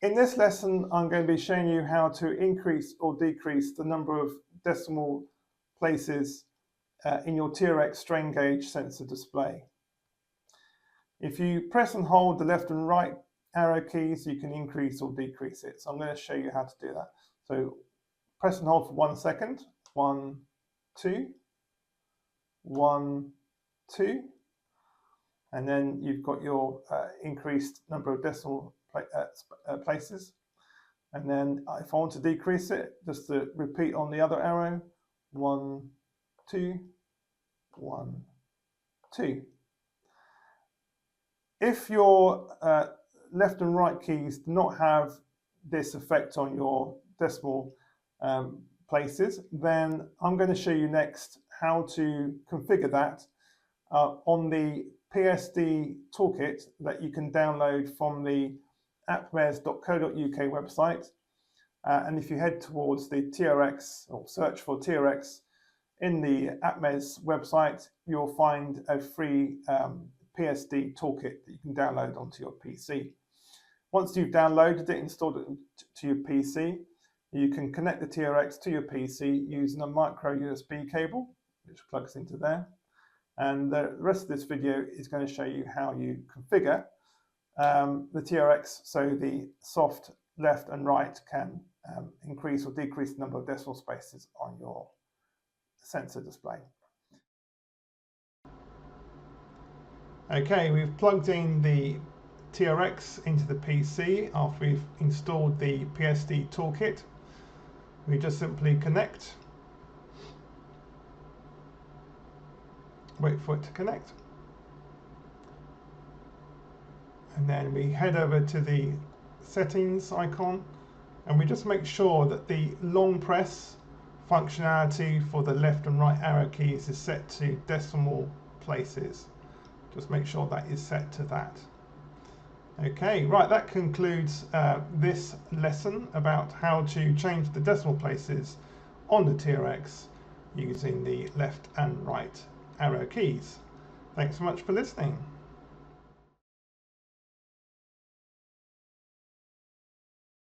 In this lesson, I'm going to be showing you how to increase or decrease the number of decimal places in your TRX strain gauge sensor display. If you press and hold the left and right arrow keys, you can increase or decrease it. So I'm going to show you how to do that. So press and hold for 1 second. 1, 2, 1, 2. And then you've got your increased number of decimal places. And then if I want to decrease it, just to repeat on the other arrow, 1, 2, 1, 2. If your left and right keys do not have this effect on your decimal places, then I'm going to show you next how to configure that on the PSD toolkit that you can download from the appmes.co.uk website. And if you head towards the TRX or search for TRX in the AppMes website, you'll find a free PSD toolkit that you can download onto your PC. Once you've downloaded it, installed it to your PC, you can connect the TRX to your PC using a micro USB cable, which plugs into there. And the rest of this video is going to show you how you configure the TRX so the soft left and right can increase or decrease the number of decimal spaces on your sensor display. Okay, we've plugged in the TRX into the PC after we've installed the PSD toolkit. We just simply connect. Wait for it to connect, and then we head over to the settings icon, and we just make sure that the long press functionality for the left and right arrow keys is set to decimal places. Just make sure that is set to that. Okay, right, that concludes this lesson about how to change the decimal places on the TRX using the left and right arrow keys. Thanks so much for listening.